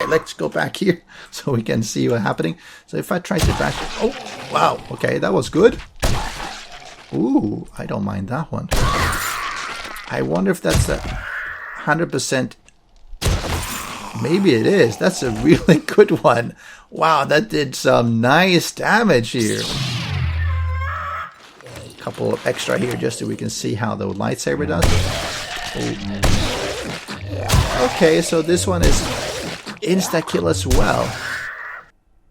let's go back here so we can see what's happening. So if I try to bash it, oh, wow, okay, that was good. Ooh, I don't mind that one. I wonder if that's a 100%. Maybe it is. That's a really good one. Wow, that did some nice damage here. A couple of extra here just so we can see how the lightsaber does. Ooh. Okay, so this one is insta-kill as well.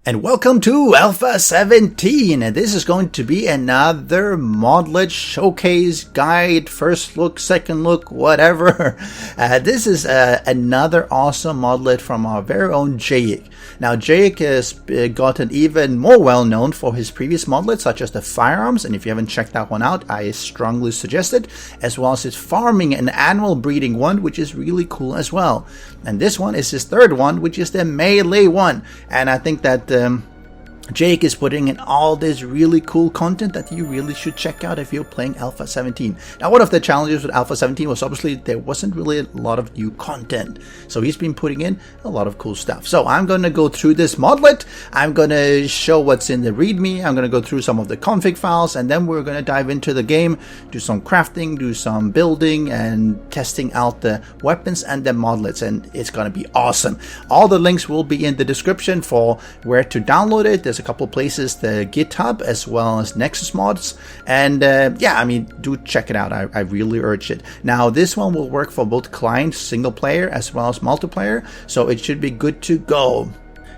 And welcome to Alpha 17, and this is going to be another Modlet showcase guide, first look, second look, whatever. This is another awesome Modlet from our very own Jayick. Now Jayick has gotten even more well known for his previous Modlets, such as the firearms, and if you haven't checked that one out, I strongly suggest it, as well as his farming and animal breeding one, which is really cool as well. And this one is his third one, which is the melee one, and I think that Jayick is putting in all this really cool content that you really should check out if you're playing Alpha 17. Now, one of the challenges with Alpha 17 was obviously there wasn't really a lot of new content. So he's been putting in a lot of cool stuff. So I'm going to go through this Modlet. I'm going to show what's in the README. I'm going to go through some of the config files, and then we're going to dive into the game, do some crafting, do some building, and testing out the weapons and the Modlets, and it's going to be awesome. All the links will be in the description for where to download it. There's a couple places, the GitHub as well as Nexus mods, and yeah, I mean, do check it out. I really urge it. Now this one will work for both client, single player as well as multiplayer, so it should be good to go.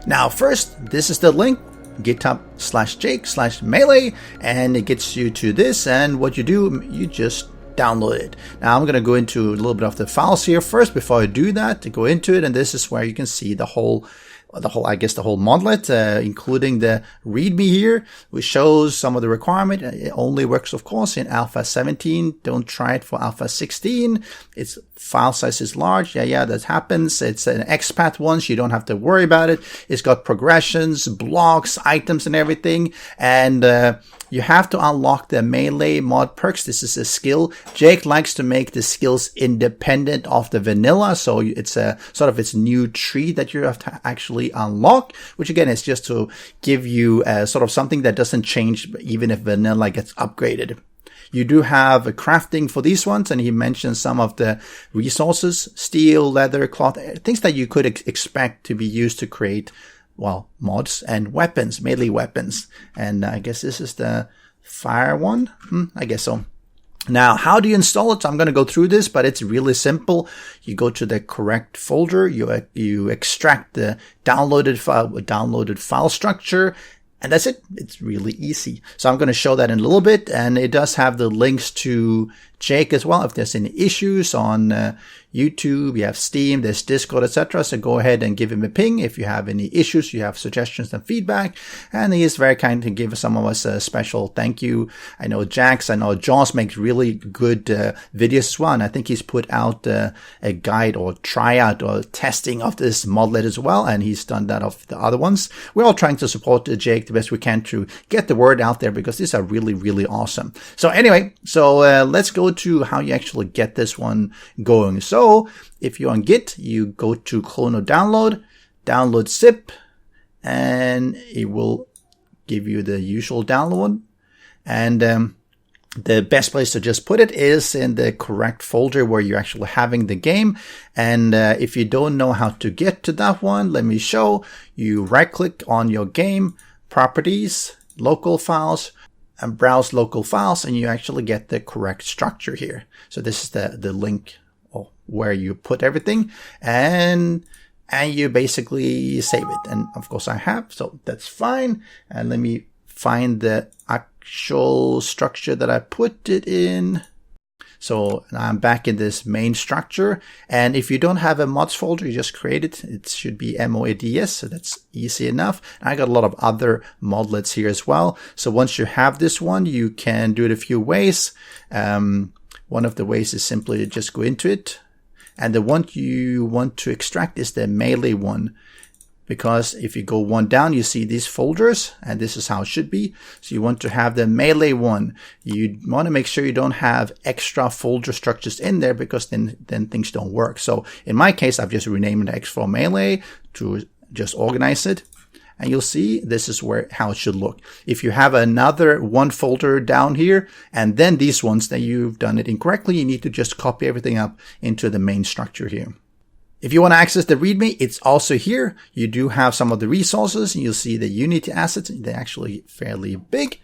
Now first, this is the link, github/Jayick/melee, and it gets you to this, and what you do, you just download it. Now I'm going to go into a little bit of the files here first before I do that, to go into it, and this is where you can see the whole Modlet, including the README here, which shows some of the requirement. It only works, of course, in Alpha 17. Don't try it for Alpha 16. Its file size is large. Yeah, that happens. It's an expat one, so you don't have to worry about it. It's got progressions, blocks, items, and everything. And you have to unlock the melee mod perks. This is a skill. Jayick likes to make the skills independent of the vanilla, so it's a sort of its new tree that you have to actually unlock, which again is just to give you sort of something that doesn't change even if vanilla gets upgraded. You do have a crafting for these ones, and he mentions some of the resources: steel, leather, cloth, things that you could expect to be used to create, well, mods and weapons, melee weapons. And I guess this is the fire one. I guess so. Now, how do you install it? So I'm going to go through this, but it's really simple. You go to the correct folder, you extract the downloaded file structure, and that's it. It's really easy. So I'm going to show that in a little bit, and it does have the links to Jayick as well. If there's any issues on YouTube, you have Steam, there's Discord, etc. So go ahead and give him a ping if you have any issues, you have suggestions and feedback. And he is very kind to give some of us a special thank you. I know Jax, I know Jaws makes really good videos as well. And I think he's put out a guide or tryout or testing of this Modlet as well. And he's done that of the other ones. We're all trying to support Jayick the best we can to get the word out there, because these are really, really awesome. So anyway, let's go to how you actually get this one going. So if you're on Git, you go to clone or download zip, and it will give you the usual download one. And the best place to just put it is in the correct folder where you're actually having the game. And if you don't know how to get to that one, let me show you. Right click on your game, properties, local files, and browse local files, and you actually get the correct structure here. So this is the link where you put everything, and you basically save it. And of course I have, so that's fine. And let me find the actual structure that I put it in. So I'm back in this main structure, and if you don't have a mods folder, you just create it. It should be mods, so that's easy enough. I got a lot of other modlets here as well. So once you have this one, you can do it a few ways. One of the ways is simply to just go into it, and the one you want to extract is the melee one. because if you go one down, you see these folders, and this is how it should be. So you want to have the melee one. You want to make sure you don't have extra folder structures in there, because then things don't work. So in my case, I've just renamed the X for melee to just organize it. And you'll see this is how it should look. If you have another one folder down here, and then these ones, that you've done it incorrectly, you need to just copy everything up into the main structure here. If you want to access the README, it's also here. You do have some of the resources, and you'll see the Unity assets. They're actually fairly big.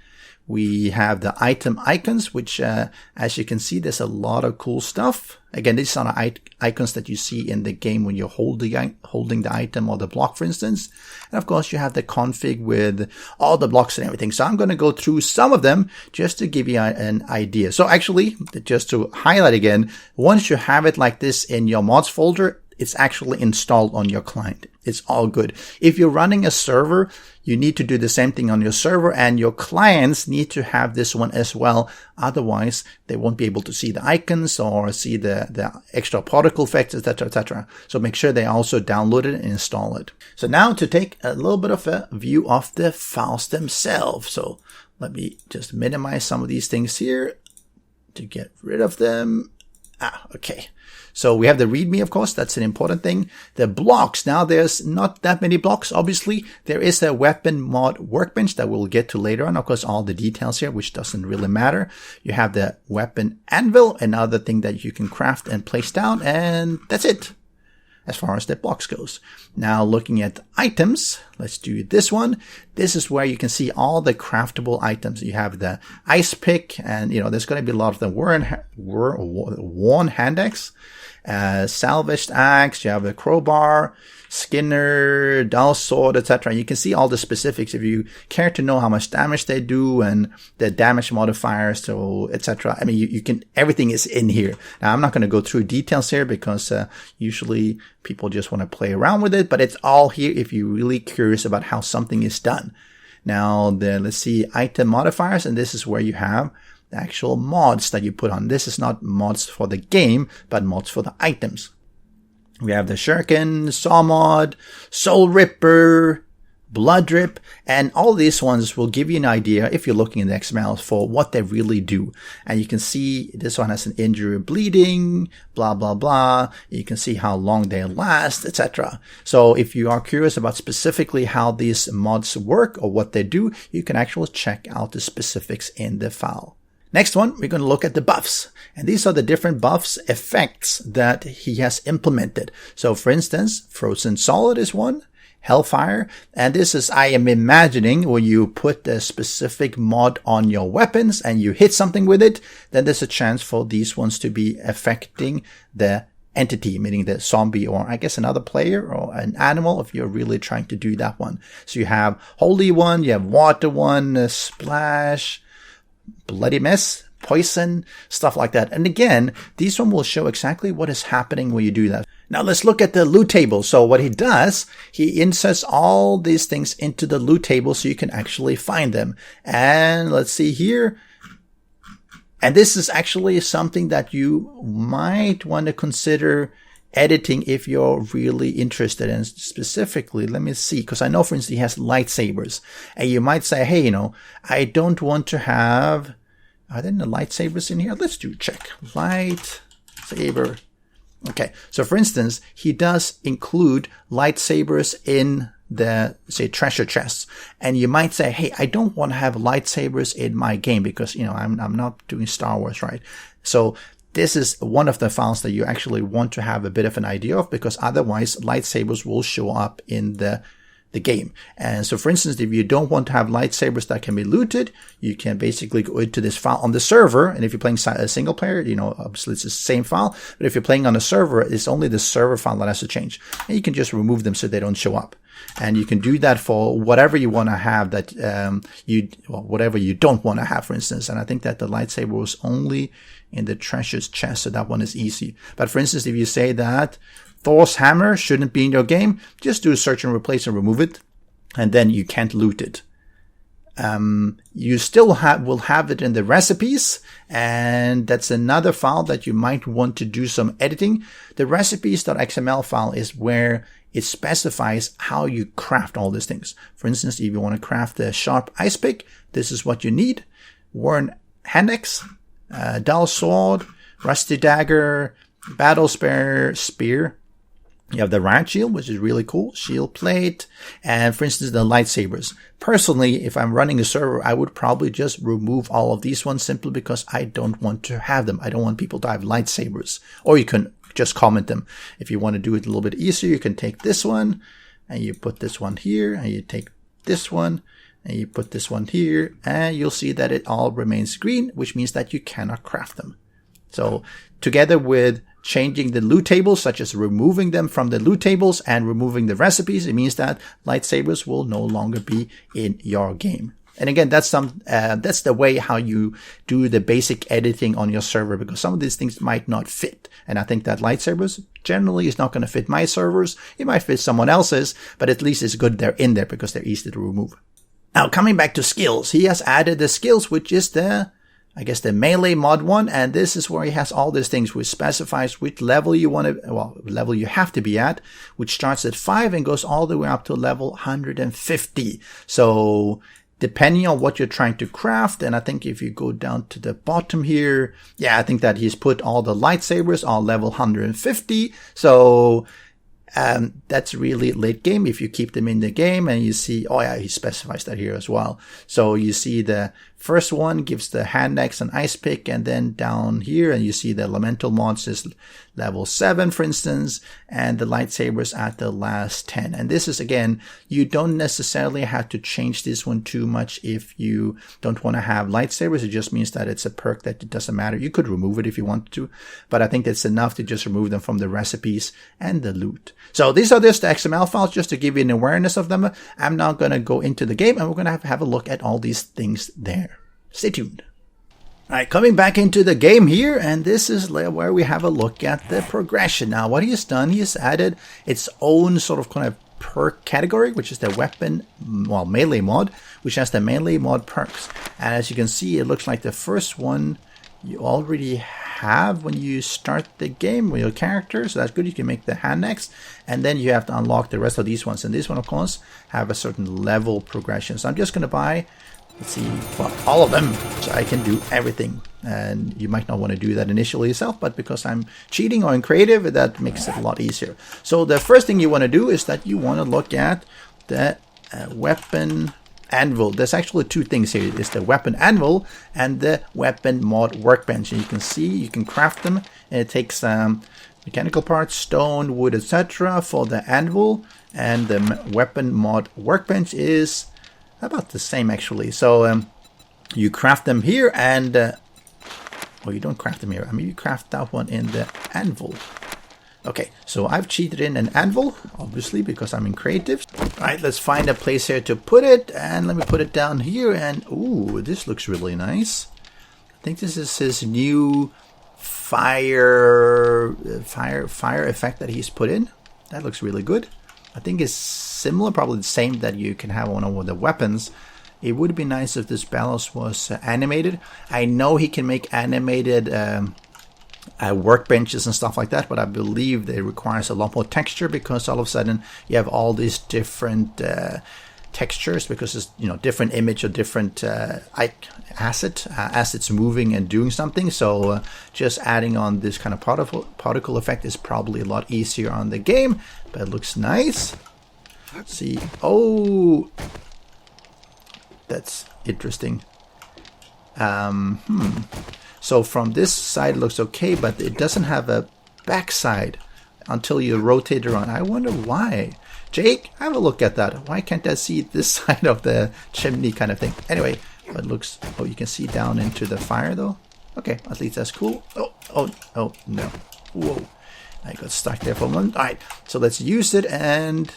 We have the item icons, which, as you can see, there's a lot of cool stuff. Again, these are the icons that you see in the game when you're holding the item or the block, for instance. And of course, you have the config with all the blocks and everything. So I'm going to go through some of them just to give you an idea. So actually, just to highlight again, once you have it like this in your mods folder, it's actually installed on your client. It's all good. If you're running a server, you need to do the same thing on your server, and your clients need to have this one as well. Otherwise, they won't be able to see the icons or see the extra particle effects, etc., etc. So make sure they also download it and install it. So now to take a little bit of a view of the files themselves. So let me just minimize some of these things here to get rid of them. Okay. So we have the README, of course. That's an important thing. The blocks. Now, there's not that many blocks, obviously. There is a weapon mod workbench that we'll get to later on. Of course, all the details here, which doesn't really matter. You have the weapon anvil, another thing that you can craft and place down. And that's it, as far as the blocks goes. Now, looking at items, let's do this one. This is where you can see all the craftable items. You have the ice pick, and there's going to be a lot of the worn hand axe, salvaged axe. You have a crowbar, skinner, dull sword, etc. You can see all the specifics if you care to know how much damage they do and the damage modifiers, so etc. I mean, you can, everything is in here. Now, I'm not going to go through details here because usually people just want to play around with it, but it's all here if you're really curious about how something is done. Now, let's see, item modifiers, and this is where you have the actual mods that you put on. This is not mods for the game, but mods for the items. We have the Shuriken, Saw Mod, Soul Ripper, Blood Drip, and all these ones will give you an idea, if you're looking in the XML, for what they really do. And you can see this one has an injury bleeding, blah, blah, blah. You can see how long they last, etc. So if you are curious about specifically how these mods work or what they do, you can actually check out the specifics in the file. Next one, we're going to look at the buffs. And these are the different buffs effects that he has implemented. So for instance, Frozen Solid is one, Hellfire. And this is, I am imagining, when you put a specific mod on your weapons and you hit something with it, then there's a chance for these ones to be affecting the entity, meaning the zombie or I guess another player or an animal if you're really trying to do that one. So you have Holy one, you have Water one, Splash, Bloody Mess, Poison, stuff like that. And again, these one will show exactly what is happening when you do that. Now let's look at the loot table. So what he does, he inserts all these things into the loot table so you can actually find them. And let's see here. And this is actually something that you might want to consider editing if you're really interested in. Specifically, let me see, because I know, for instance, he has lightsabers, and you might say, hey, I don't want to have, are there no lightsabers in here? Let's do check. Lightsaber. Okay, so for instance, he does include lightsabers in the, say, treasure chests, and you might say, hey, I don't want to have lightsabers in my game because, I'm not doing Star Wars, right? So this is one of the files that you actually want to have a bit of an idea of, because otherwise lightsabers will show up in the game. And so, for instance, if you don't want to have lightsabers that can be looted, you can basically go into this file on the server. And if you're playing a single player, obviously it's the same file. But if you're playing on a server, it's only the server file that has to change. And you can just remove them so they don't show up. And you can do that for whatever you want to have that whatever you don't want to have, for instance. And I think that the lightsaber was only in the treasures chest, so that one is easy. But for instance, if you say that Thor's hammer shouldn't be in your game, just do a search and replace and remove it, and then you can't loot it. You still will have it in the recipes, and that's another file that you might want to do some editing. The recipes.xml file is where it specifies how you craft all these things. For instance, if you want to craft a sharp ice pick, this is what you need. Worn hand axe, dull sword, rusty dagger, battle spear. You have the Riot Shield, which is really cool, shield plate, and for instance, the lightsabers. Personally, if I'm running a server, I would probably just remove all of these ones simply because I don't want to have them. I don't want people to have lightsabers. Or you can just comment them. If you want to do it a little bit easier, you can take this one, and you put this one here, and you take this one, and you put this one here, and you'll see that it all remains green, which means that you cannot craft them. So, together with changing the loot tables, such as removing them from the loot tables and removing the recipes, it means that lightsabers will no longer be in your game. And again, that's the way how you do the basic editing on your server, because some of these things might not fit. And I think that lightsabers generally is not going to fit my servers. It might fit someone else's, but at least it's good they're in there because they're easy to remove. Now, coming back to skills, he has added the skills, which is the melee mod 1, and this is where he has all these things, which specifies which level you want to, level you have to be at, which starts at 5 and goes all the way up to level 150. So, depending on what you're trying to craft, and I think if you go down to the bottom here, I think that he's put all the lightsabers on level 150. So, that's really late game if you keep them in the game, and you see, he specifies that here as well. So you see the first one gives the hand axe and ice pick, and then down here, and you see the elemental mods is level 7, for instance, and the lightsabers at the last 10. And this is, again, you don't necessarily have to change this one too much if you don't want to have lightsabers. It just means that it's a perk that it doesn't matter. You could remove it if you wanted to, but I think that's enough to just remove them from the recipes and the loot. So these are just the XML files, just to give you an awareness of them. I'm now going to go into the game, and we're going to have a look at all these things there. Stay tuned. Alright, coming back into the game here, and this is where we have a look at the progression. Now, what he has done, he has added its own sort of kind of perk category, which is the melee mod, which has the melee mod perks. And as you can see, it looks like the first one you already have when you start the game with your character, so that's good. You can make the hand axe, and then you have to unlock the rest of these ones. And this one, of course, have a certain level progression. So I'm just going to buy, let's see, all of them, so I can do everything. And you might not want to do that initially yourself, but because I'm cheating or in creative, that makes it a lot easier. So the first thing you want to do is that you want to look at the weapon Anvil. There's actually two things here. It's the weapon Anvil and the weapon Mod Workbench. And you can see you can craft them, and it takes mechanical parts, stone, wood, etc. for the Anvil, and the weapon Mod Workbench is about the same actually. So you craft them here, and you don't craft them here. I mean, you craft that one in the Anvil. Okay, so I've cheated in an Anvil, obviously, because I'm in creative. Alright, let's find a place here to put it, and let me put it down here, and ooh, this looks really nice. I think this is his new fire effect that he's put in. That looks really good. I think it's similar, probably the same that you can have on all the weapons. It would be nice if this balance was animated. I know he can make animated workbenches and stuff like that, but I believe it requires a lot more texture, because all of a sudden you have all these different textures, because it's different image or different assets moving and doing something. So just adding on this kind of particle effect is probably a lot easier on the game, but it looks nice. Let's see. Oh, that's interesting. So from this side it looks okay, but it doesn't have a backside until you rotate it around. I wonder why. Jayick, have a look at that. Why can't I see this side of the chimney kind of thing? Anyway, it looks, you can see down into the fire though. Okay, at least that's cool. Oh no. Whoa. I got stuck there for a moment. Alright, so let's use it, and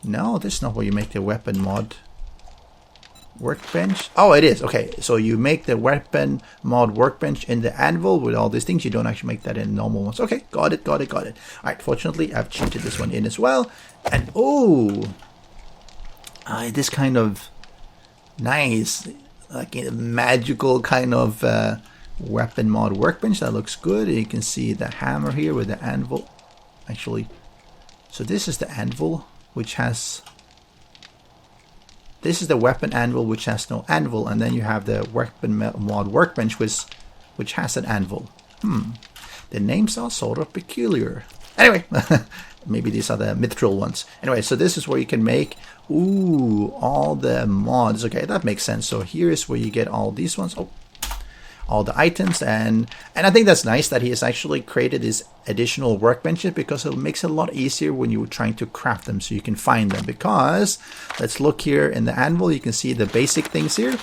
no, this is not where you make the weapon mod workbench. Oh, it is. Okay, so you make the weapon mod workbench in the Anvil with all these things. You don't actually make that in normal ones. Okay, got it. All right, fortunately I've cheated this one in as well. And this kind of nice, like a magical kind of weapon mod workbench. That looks good. You can see the hammer here with the anvil actually So this is the anvil, which has... This is the weapon anvil, which has no anvil. And then you have the weapon mod workbench, which has an anvil. The names are sort of peculiar. Anyway, maybe these are the mithril ones. Anyway, so this is where you can make, all the mods. Okay, that makes sense. So here is where you get all these ones. All the items. And I think that's nice that he has actually created these additional workbenches, because it makes it a lot easier when you're trying to craft them so you can find them. Because, let's look here in the anvil, you can see the basic things here.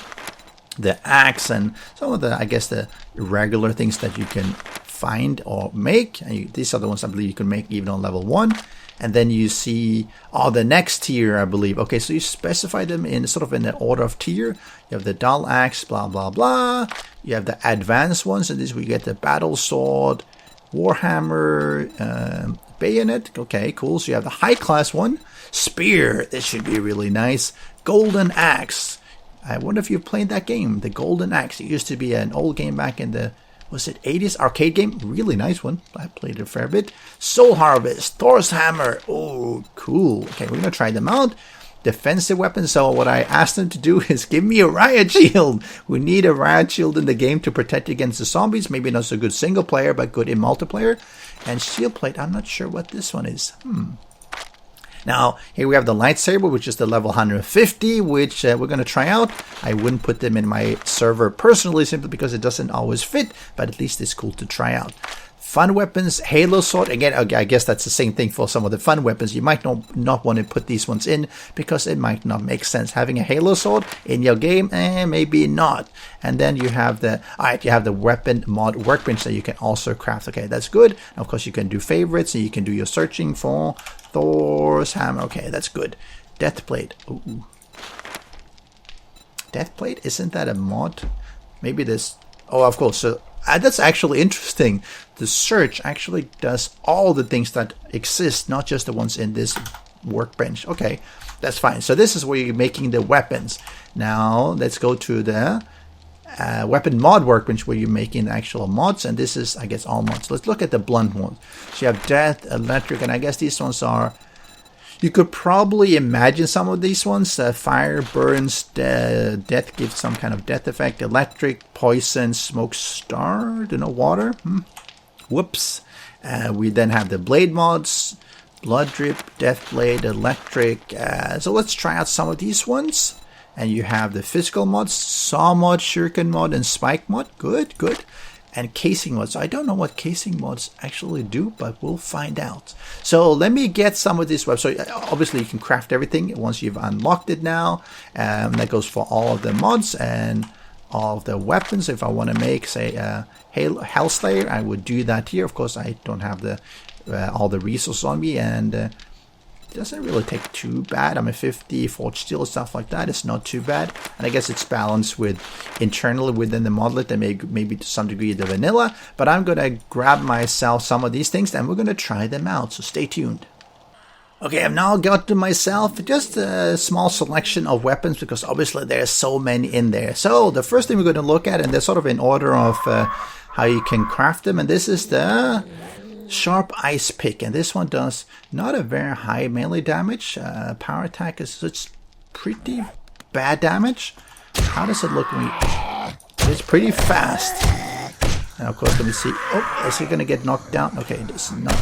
The axe and some of the, I guess, the regular things that you can find or make. And these are the ones I believe you can make even on level 1. And then you see the next tier, I believe. Okay, so you specify them in sort of in the order of tier. You have the dull axe, blah blah blah. You have the advanced ones, and this we get the battle sword, warhammer, bayonet. Okay, cool. So you have the high class one, spear. This should be really nice. Golden axe. I wonder if you've played that game, the Golden Axe. It used to be an old game back in the, was it 80s? Arcade game? Really nice one. I played it a fair bit. Soul Harvest, Thor's Hammer. Oh, cool. Okay, we're going to try them out. Defensive weapons. So what I asked them to do is give me a Riot Shield. We need a Riot Shield in the game to protect against the zombies. Maybe not so good single player, but good in multiplayer. And Shield Plate. I'm not sure what this one is. Now, here we have the lightsaber, which is the level 150, which we're going to try out. I wouldn't put them in my server personally, simply because it doesn't always fit, but at least it's cool to try out. Fun weapons, Halo Sword. Again, I guess that's the same thing for some of the fun weapons. You might not want to put these ones in, because it might not make sense. Having a Halo Sword in your game, maybe not. And then you have the weapon mod workbench that you can also craft. Okay, that's good. And of course, you can do favorites, and you can do your searching for Thor's Hammer. Okay, that's good. Death Plate. Ooh. Death Plate? Isn't that a mod? Maybe this... Oh, of course. So that's actually interesting. The search actually does all the things that exist, not just the ones in this workbench. Okay, that's fine. So this is where you're making the weapons. Now, let's go to the weapon mod workbench, where you're making the actual mods. And this is, I guess, all mods. Let's look at the blunt ones. So you have death, electric, and I guess these ones are... You could probably imagine some of these ones. Fire, burns, death gives some kind of death effect. Electric, poison, smoke, star, water. Whoops. We then have the blade mods. Blood drip, death blade, electric. So let's try out some of these ones. And you have the physical mods, saw mod, shuriken mod, and spike mod. Good, good. And casing mods. I don't know what casing mods actually do, but we'll find out. So let me get some of this web. So obviously you can craft everything once you've unlocked it now. That goes for all of the mods and all of the weapons. If I want to make, say, Hellslayer, I would do that here. Of course, I don't have the all the resources on me, and it doesn't really take too bad. I'm a 50 forge steel, stuff like that. It's not too bad, and I guess it's balanced with internally within the modlet and maybe to some degree the vanilla. But I'm gonna grab myself some of these things and we're gonna try them out. So stay tuned. Okay, I've now got to myself just a small selection of weapons, because obviously there's so many in there. So the first thing we're going to look at, and they're sort of in order of how you can craft them, and this is the Sharp Ice Pick, and this one does not a very high melee damage. Power attack is it's pretty bad damage. How does it look when you... It's pretty fast. And of course, let me see. Oh, is it going to get knocked down? Okay, it's not.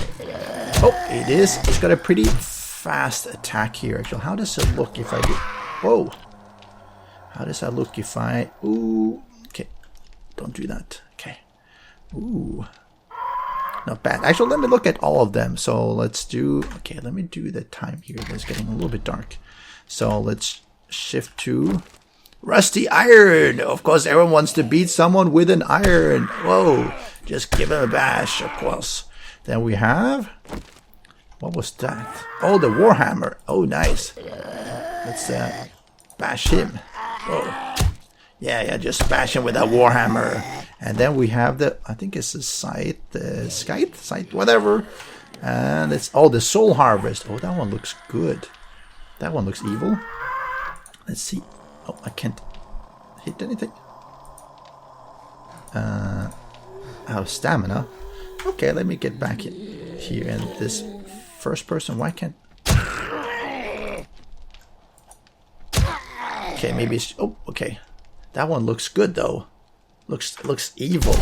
Oh, it is. It's got a pretty fast attack here, actually. How does it look if I do... Whoa. How does that look if I... Ooh. Okay. Don't do that. Okay. Ooh. Not bad. Actually, let me look at all of them. So let's do... Okay, let me do the time here. It's getting a little bit dark. So let's shift to... Rusty Iron. Of course, everyone wants to beat someone with an iron. Whoa. Just give him a bash, of course. Then we have... What was that? Oh, the Warhammer. Oh, nice. Let's bash him. Oh. Yeah, just bash him with that Warhammer. And then we have the... I think it's the Scythe, whatever. And it's... Oh, the Soul Harvest. Oh, that one looks good. That one looks evil. Let's see. Oh, I can't hit anything. I have stamina. Okay, let me get back in here in this first person? Why can't... Okay, maybe it's... Oh, okay. That one looks good, though. Looks evil.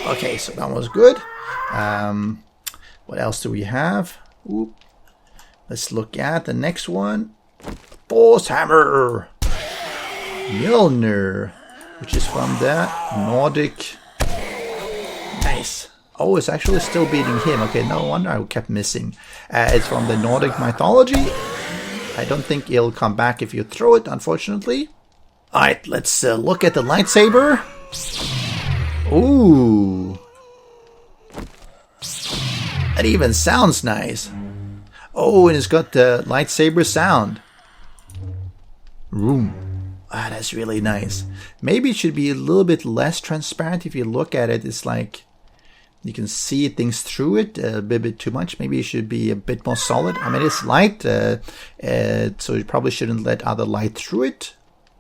Okay, so that was good. What else do we have? Ooh. Let's look at the next one. Boss Hammer! Mjolnir, which is from the Nordic. Nice. Oh, it's actually still beating him. Okay, no wonder I kept missing. It's from the Nordic mythology. I don't think it'll come back if you throw it, unfortunately. Alright, let's look at the lightsaber. Ooh. That even sounds nice. Oh, and it's got the lightsaber sound. Room. Ah, that's really nice. Maybe it should be a little bit less transparent. If you look at it, it's like you can see things through it a bit too much. Maybe it should be a bit more solid. I mean, it's light, so you probably shouldn't let other light through it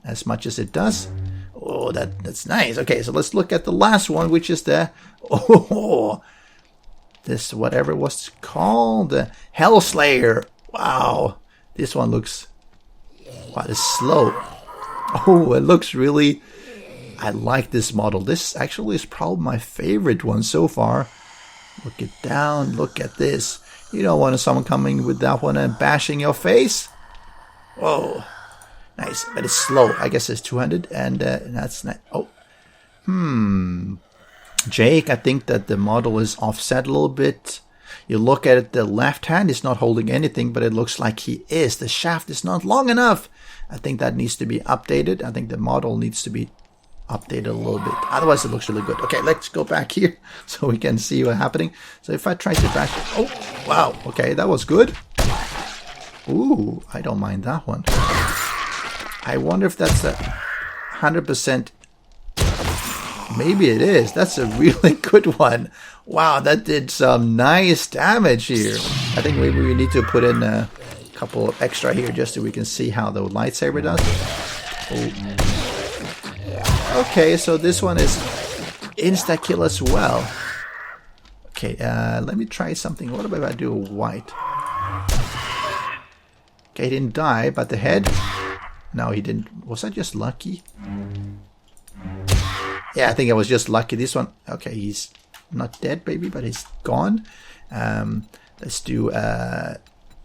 as much as it does. Oh, that's nice. Okay, so let's look at the last one, which is the this whatever it was called, the Hellslayer. Wow, this one looks it's slow. Oh, it looks really... I like this model. This actually is probably my favorite one so far. Look it down. Look at this. You don't want someone coming with that one and bashing your face. Whoa. Nice. But it's slow. I guess it's 200 and that's not... Oh. Jayick, I think that the model is offset a little bit. You look at it, the left hand is not holding anything, but it looks like he is. The shaft is not long enough. I think that needs to be updated. I think the model needs to be updated a little bit. Otherwise, it looks really good. Okay, let's go back here so we can see what's happening. So if I try to bash... Oh, wow. Okay, that was good. Ooh, I don't mind that one. I wonder if that's a 100%... Maybe it is. That's a really good one. Wow, that did some nice damage here. I think maybe we need to put in a couple of extra here just so we can see how the lightsaber does. Oh. Okay, so this one is insta-kill as well. Okay, let me try something. What if I do a white? Okay, he didn't die, but the head... No, he didn't. Was I just lucky? Yeah, I think I was just lucky. This one... Okay, he's not dead, baby, but he's gone. Let's do...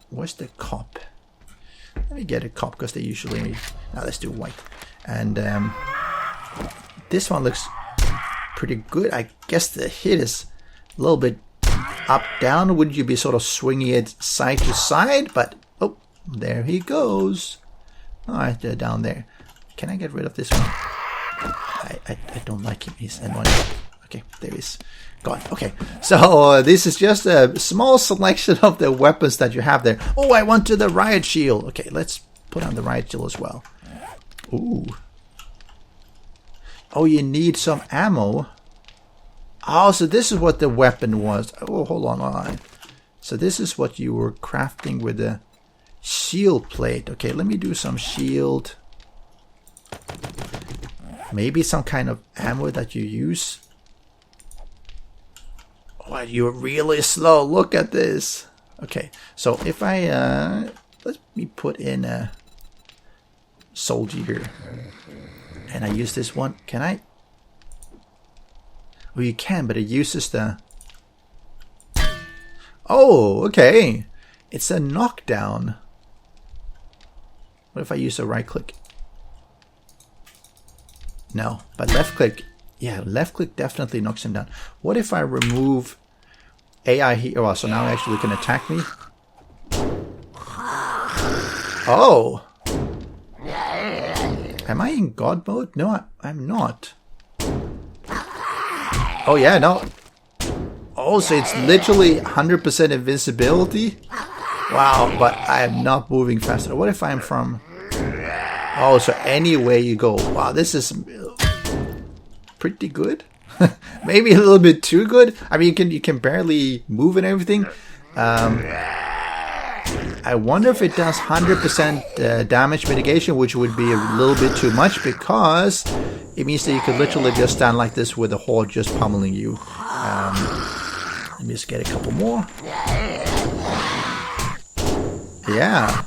where's the cop? Let me get a cop, because they usually... Now let's do white. And this one looks pretty good. I guess the hit is a little bit up, down. Wouldn't you be sort of swinging it side to side? But, oh, there he goes. Alright, they're down there. Can I get rid of this one? I don't like him. He's annoying. Okay, there he is. Gone. Okay, so this is just a small selection of the weapons that you have there. Oh, I want to the Riot Shield. Okay, let's put on the Riot Shield as well. Ooh. Oh, you need some ammo. Oh, so this is what the weapon was. Oh, hold on. So this is what you were crafting with the shield plate. Okay, let me do some shield. Maybe some kind of ammo that you use. Oh, you're really slow. Look at this. Okay, so if I... let me put in a soldier here. And I use this one. Can I? Oh, you can, but it uses the... Oh, okay. It's a knockdown. What if I use a right click? No, but left click... Yeah, left click definitely knocks him down. What if I remove AI here? Oh, so now he actually can attack me? Oh! Am I in God mode? No, I'm not. Oh yeah, no. Oh, so it's literally 100% invincibility? Wow, but I am not moving faster. What if I'm from... Oh, so anywhere you go. Wow, this is pretty good. Maybe a little bit too good. I mean, you can barely move and everything. I wonder if it does 100% damage mitigation, which would be a little bit too much, because it means that you could literally just stand like this with a horde just pummeling you. Let me just get a couple more. Yeah.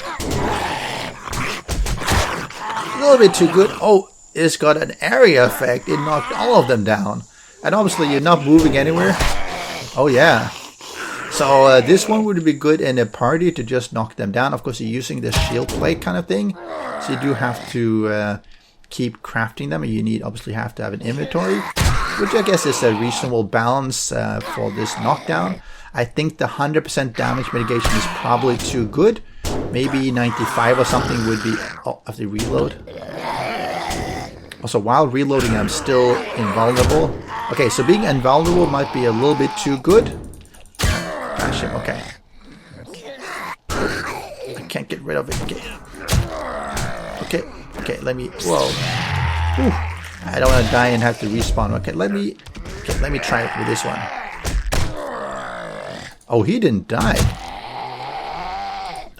A little bit too good. Oh, it's got an area effect. It knocked all of them down. And obviously you're not moving anywhere. Oh yeah. So this one would be good in a party to just knock them down. Of course, you're using the shield plate kind of thing. So you do have to keep crafting them. And you need obviously have to have an inventory. Which I guess is a reasonable balance for this knockdown. I think the 100% damage mitigation is probably too good. Maybe 95 or something would be... Oh, I have to reload. Also, while reloading, I'm still invulnerable. Okay, so being invulnerable might be a little bit too good. Bash him, okay. I can't get rid of it. Okay, let me... Whoa. Ooh, I don't want to die and have to respawn. Okay, let me try it with this one. Oh, he didn't die.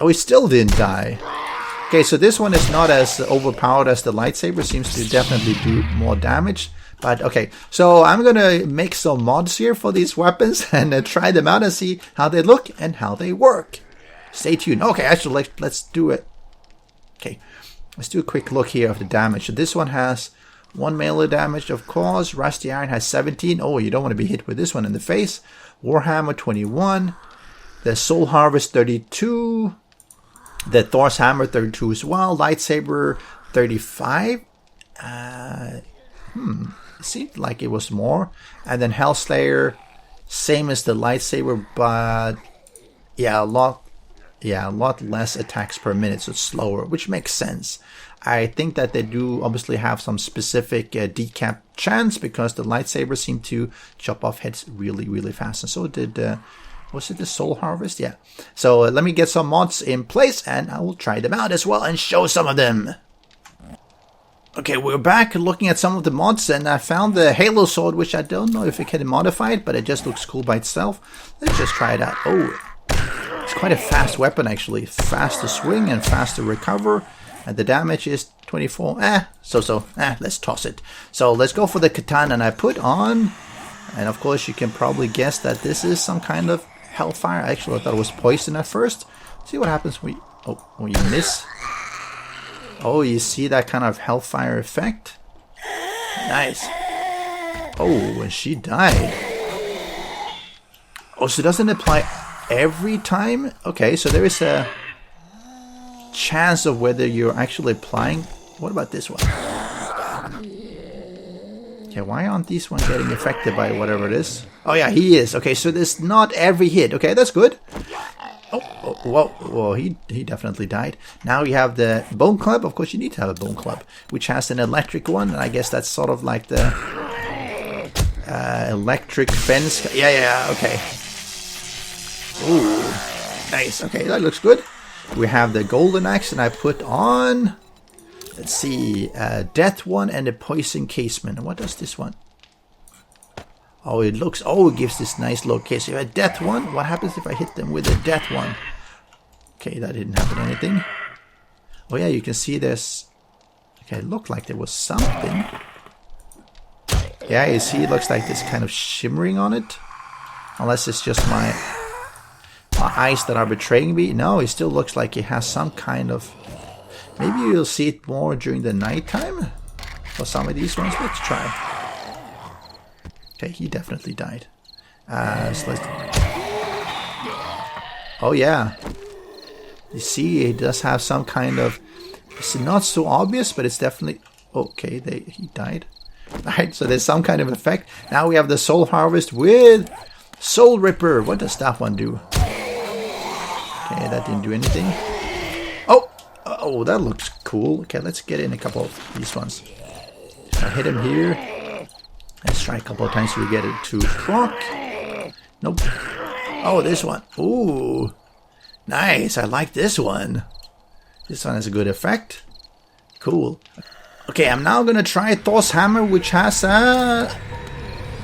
Oh, he still didn't die. Okay, so this one is not as overpowered as the lightsaber. Seems to definitely do more damage. But okay, so I'm going to make some mods here for these weapons and try them out and see how they look and how they work. Stay tuned. Okay, actually, let's do it. Okay, let's do a quick look here of the damage. So this one has 1 melee damage, of course. Rusty Iron has 17. Oh, you don't want to be hit with this one in the face. Warhammer 21. The Soul Harvest 32. The Thor's Hammer 32 as well. Lightsaber 35. It seemed like it was more. And then Hellslayer, same as the lightsaber, but yeah, a lot less attacks per minute, so it's slower, which makes sense. I think that they do obviously have some specific decap chance because the lightsaber seemed to chop off heads really, really fast. And so did, was it the Soul Harvest? Yeah. So let me get some mods in place and I will try them out as well and show some of them. Okay, we're back looking at some of the mods and I found the Halo Sword, which I don't know if it can be modified, but it just looks cool by itself. Let's just try it out. Oh, it's quite a fast weapon actually. Fast to swing and fast to recover. And the damage is 24. Let's toss it. So let's go for the katana and I put on. And of course you can probably guess that this is some kind of hellfire. Actually, I thought it was poison at first. See what happens when you miss. Oh, you see that kind of hellfire effect? Nice. Oh, and she died. Oh, so it doesn't apply every time? Okay, so there is a chance of whether you're actually applying. What about this one? Okay, why aren't these ones getting affected by whatever it is? Oh yeah, he is. Okay, so there's not every hit. Okay, that's good. Whoa, he definitely died. Now you have the bone club. Of course you need to have a bone club, which has an electric one, and I guess that's sort of like the electric fence. Yeah, okay. Ooh, nice. Okay, that looks good. We have the golden axe, and I put on, let's see, death one and a poison casement. What does this one? Oh, it gives this nice look. Okay, so you have a death one. What happens if I hit them with a death one? Okay, that didn't happen anything. Oh yeah, you can see this. Okay, it looked like there was something. Yeah, you see, it looks like this kind of shimmering on it. Unless it's just my eyes that are betraying me. No, it still looks like it has some kind of... Maybe you'll see it more during the nighttime for some of these ones. Let's try. Okay, he definitely died. So let's... Oh yeah. You see, it does have some kind of... It's not so obvious, but it's definitely... Okay, he died. Alright, so there's some kind of effect. Now we have the Soul Harvest with Soul Ripper. What does that one do? Okay, that didn't do anything. Oh, that looks cool. Okay, let's get in a couple of these ones. I hit him here. Let's try a couple of times so we get it to proc. Nope. Oh, this one. Ooh. Nice. I like this one. This one has a good effect. Cool. Okay, I'm now going to try Thor's Hammer, which has a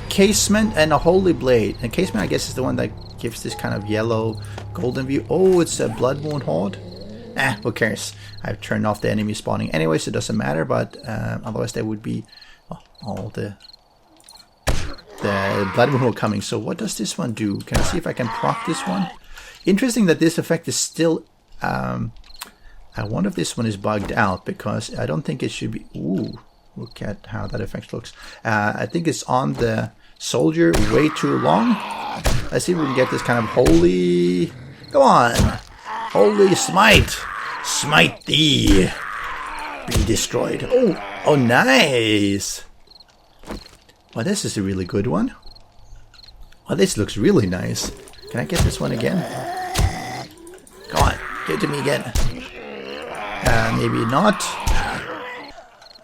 casement and a holy blade. And casement, I guess, is the one that gives this kind of yellow golden view. Oh, it's a Blood Moon Horde. Who cares? I've turned off the enemy spawning anyway, so it doesn't matter. But otherwise there would be all the Blood Moon Horde coming. So what does this one do? Can I see if I can proc this one? Interesting that this effect is still I wonder if this one is bugged out, because I don't think it should be. Ooh, look at how that effect looks. I think it's on the soldier way too long. Let's see if we can get this kind of holy. Come on, holy smite, smite thee, be destroyed. Oh, nice. Well, this is a really good one. Well, this looks really nice. Can I get this one again? Come on, give it to me again. Maybe not.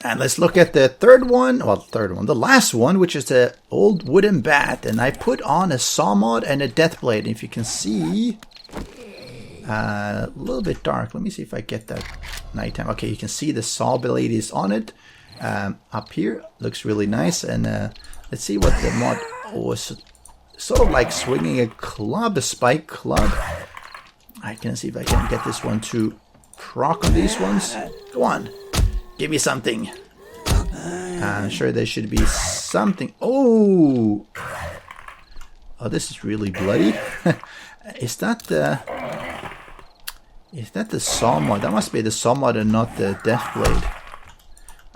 And let's look at the third one. Well, the last one, which is the old wooden bat. And I put on a saw mod and a death blade. If you can see, a little bit dark. Let me see if I get that nighttime. Okay, you can see the saw blade is on it. Up here, looks really nice. And let's see what the mod was. Sort of like swinging a club, a spike club. I can see if I can get this one to proc on these ones. Go on, give me something. I'm sure there should be something. Oh, this is really bloody. Is that the saw mod? That must be the saw mod and not the death blade.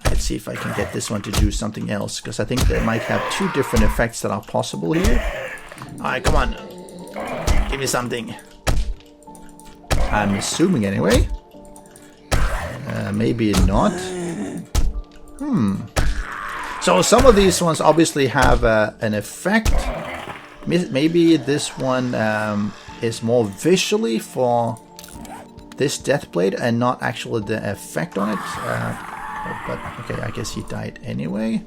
Let's see if I can get this one to do something else, because I think they might have two different effects that are possible here. Alright, come on, give me something. I'm assuming anyway. Maybe not. So some of these ones obviously have an effect. Maybe this one is more visually for this death blade and not actually the effect on it. But okay, I guess he died anyway.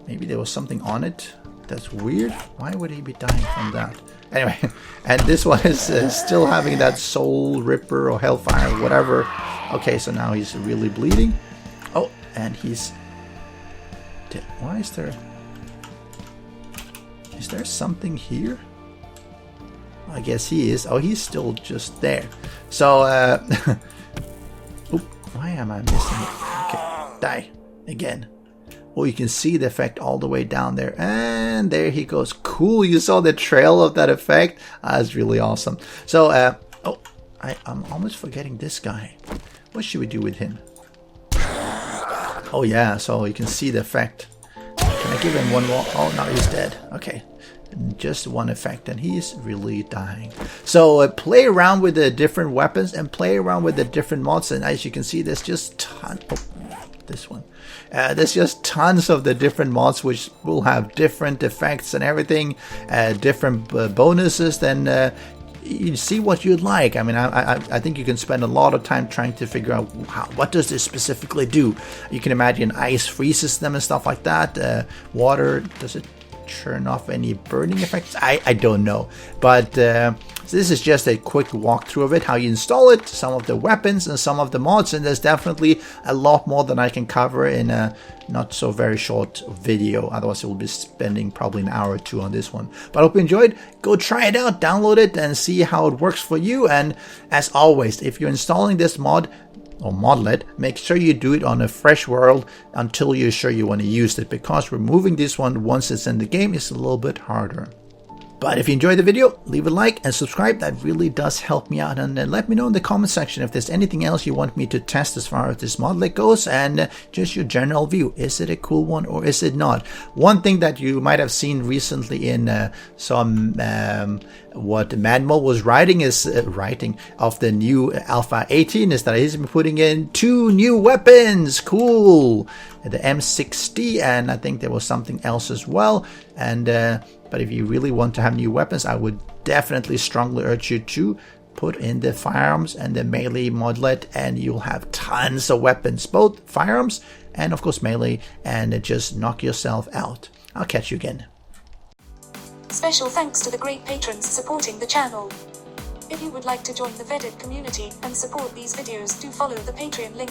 Maybe there was something on it. That's weird. Why would he be dying from that? Anyway, and this one is still having that soul ripper or hellfire or whatever. Okay, so now he's really bleeding. Oh, and he's dead. Why is there something here? I guess he is. Oh, he's still just there. So why am I missing it? Okay, die again. Oh, you can see the effect all the way down there. And there he goes. Cool, you saw the trail of that effect. That's really awesome. So, I'm almost forgetting this guy. What should we do with him? Oh yeah, so you can see the effect. Can I give him one more? Oh, no, he's dead. Okay. Just one effect and he's really dying. So play around with the different weapons and play around with the different mods, and as you can see, there's just there's just tons of the different mods which will have different effects and everything, different bonuses. Then you see what you'd like. I mean, I think you can spend a lot of time trying to figure out what does this specifically do. You can imagine ice freezes them and stuff like that. Water, does it turn off any burning effects? I don't know, but so this is just a quick walkthrough of it, how you install it, some of the weapons and some of the mods, and there's definitely a lot more than I can cover in a not so very short video. Otherwise I will be spending probably an hour or two on this one. But I hope you enjoyed. Go try it out, download it and see how it works for you. And as always, if you're installing this mod or Modlet, make sure you do it on a fresh world until you're sure you want to use it, because removing this one once it's in the game is a little bit harder. But if you enjoyed the video, leave a like and subscribe. That really does help me out. And let me know in the comment section if there's anything else you want me to test as far as this Modlet goes, and just your general view. Is it a cool one or is it not? One thing that you might have seen recently in some what Madmo was writing is of the new Alpha 18 is that he's been putting in 2 new weapons. Cool. The M60, and I think there was something else as well. And but if you really want to have new weapons, I would definitely strongly urge you to put in the firearms and the melee modlet, and you'll have tons of weapons, both firearms and of course melee, and just knock yourself out. I'll catch you again. Special thanks to the great patrons supporting the channel. If you would like to join the vetted community and support these videos, do follow the Patreon link.